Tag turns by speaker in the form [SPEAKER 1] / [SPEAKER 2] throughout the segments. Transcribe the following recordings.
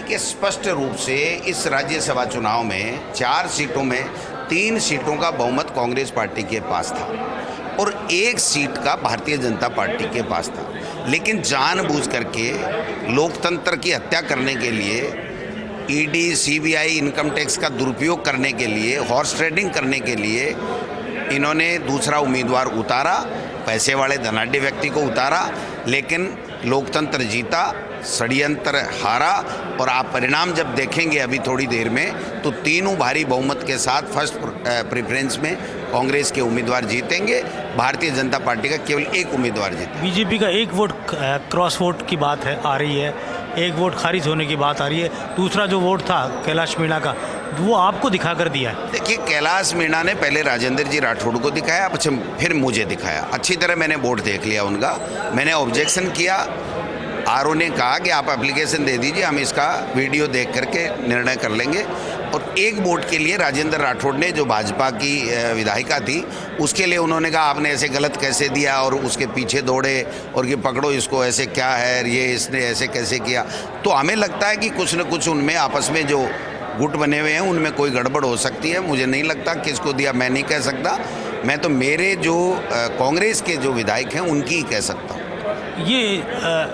[SPEAKER 1] देखिए, स्पष्ट रूप से इस राज्यसभा चुनाव में 4 सीटों में 3 सीटों का बहुमत कांग्रेस पार्टी के पास था और 1 सीट का भारतीय जनता पार्टी के पास था। लेकिन जानबूझ करके लोकतंत्र की हत्या करने के लिए, ईडी, सीबीआई, इनकम टैक्स का दुरुपयोग करने के लिए, हॉर्स ट्रेडिंग करने के लिए इन्होंने दूसरा उम्मीदवार उतारा, पैसे वाले धनाढ्य व्यक्ति को उतारा, लेकिन लोकतंत्र जीता, षड्यंत्र हारा। और आप परिणाम जब देखेंगे अभी थोड़ी देर में, तो तीनों भारी बहुमत के साथ फर्स्ट प्रेफरेंस में कांग्रेस के उम्मीदवार जीतेंगे, भारतीय जनता पार्टी का केवल 1 उम्मीदवार जीतेगा।
[SPEAKER 2] बीजेपी का 1 वोट क्रॉस वोट की बात है, आ रही है, 1 वोट खारिज होने की बात आ रही है। दूसरा जो वोट था कैलाश मीणा का, वो आपको दिखा कर दिया है।
[SPEAKER 1] देखिए, कैलाश मीणा ने पहले राजेंद्र जी राठौड़ को दिखाया, फिर मुझे दिखाया। अच्छी तरह मैंने वोट देख लिया उनका। मैंने ऑब्जेक्शन किया, आरओ ने कहा कि आप एप्लीकेशन दे दीजिए, हम इसका वीडियो देख करके निर्णय कर लेंगे। और 1 वोट के लिए राजेंद्र राठौड़ ने, जो भाजपा की विधायिका थी, उसके लिए उन्होंने कहा आपने ऐसे गलत कैसे दिया, और उसके पीछे दौड़े और कि पकड़ो इसको, ऐसे क्या है ये, इसने ऐसे कैसे किया। तो हमें लगता है कि कुछ न कुछ उनमें आपस में जो गुट बने हुए हैं उनमें कोई गड़बड़ हो सकती है। मुझे नहीं लगता किसको दिया, मैं नहीं कह सकता। मैं तो मेरे जो कांग्रेस के जो विधायक हैं उनकी ही कह सकता हूँ।
[SPEAKER 2] ये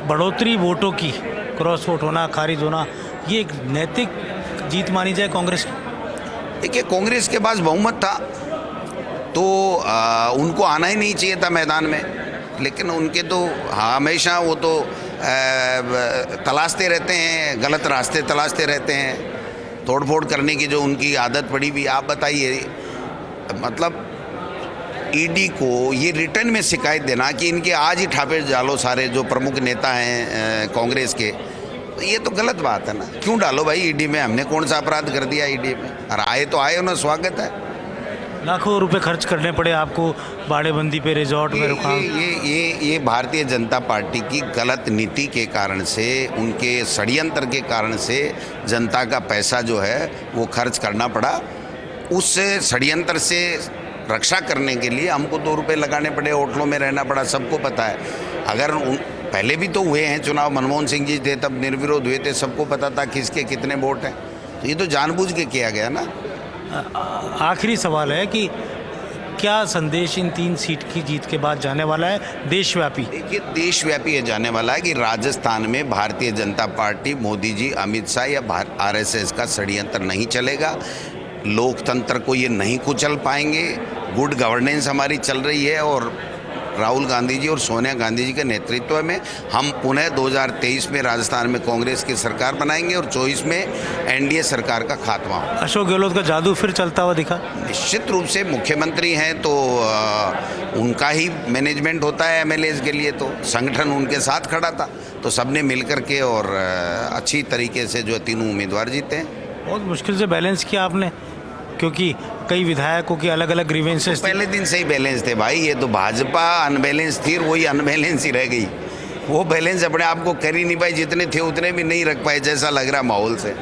[SPEAKER 2] बढ़ोतरी वोटों की, क्रॉस वोट होना, खारिज होना, ये एक नैतिक जीत मानी जाए कांग्रेस की?
[SPEAKER 1] देखिए, कांग्रेस के पास बहुमत था तो उनको आना ही नहीं चाहिए था मैदान में, लेकिन उनके तो हमेशा वो तो तलाशते रहते हैं, गलत रास्ते तलाशते रहते हैं, तोड़फोड़ करने की जो उनकी आदत पड़ी भी। आप बताइए, मतलब ईडी को ये रिटर्न में शिकायत देना कि इनके आज ही ठापे डालो सारे जो प्रमुख नेता हैं कांग्रेस के, तो ये तो गलत बात है ना। क्यों डालो भाई ईडी में? हमने कौन सा अपराध कर दिया ईडी में? और आए तो आए, उन्हें स्वागत है।
[SPEAKER 2] लाखों रुपए खर्च करने पड़े आपको बाड़ेबंदी पे, रिजॉर्ट में रुका।
[SPEAKER 1] ये भारतीय जनता पार्टी की गलत नीति के कारण से, उनके षड्यंत्र के कारण से जनता का पैसा जो है वो खर्च करना पड़ा। उस षड्यंत्र से रक्षा करने के लिए हमको 2 रुपये लगाने पड़े, होटलों में रहना पड़ा, सबको पता है। अगर पहले भी तो हुए हैं चुनाव, मनमोहन सिंह जी थे तब निर्विरोध हुए थे, सबको पता था किसके कितने वोट हैं। तो ये तो जानबूझ के किया गया ना।
[SPEAKER 2] आखिरी सवाल है कि क्या संदेश इन 3 सीट की जीत के बाद जाने वाला है देशव्यापी?
[SPEAKER 1] देखिए, देशव्यापी ये जाने वाला है कि राजस्थान में भारतीय जनता पार्टी, मोदी जी, अमित शाह या आरएसएस का षड्यंत्र नहीं चलेगा। लोकतंत्र को ये नहीं कुचल पाएंगे। गुड गवर्नेंस हमारी चल रही है और राहुल गांधी जी और सोनिया गांधी जी के नेतृत्व में हम पुनः 2023 में राजस्थान में कांग्रेस की सरकार बनाएंगे और 24 में एनडीए सरकार का खात्मा होगा।
[SPEAKER 2] अशोक गहलोत का जादू फिर चलता हुआ दिखा?
[SPEAKER 1] निश्चित रूप से मुख्यमंत्री हैं तो उनका ही मैनेजमेंट होता है एमएलएज के लिए, तो संगठन उनके साथ खड़ा था, तो सबने मिलकर के और अच्छी तरीके से जो 3 उम्मीदवार जीते हैं।
[SPEAKER 2] बहुत मुश्किल से बैलेंस किया आपने, क्योंकि कई विधायकों की अलग अलग ग्रीवेंसेस।
[SPEAKER 1] पहले दिन से ही बैलेंस थे भाई। ये तो भाजपा अनबैलेंस थी और वही अनबैलेंस ही रह गई। वो बैलेंस अपने आप को कर ही नहीं पाई, जितने थे उतने भी नहीं रख पाए जैसा लग रहा माहौल से।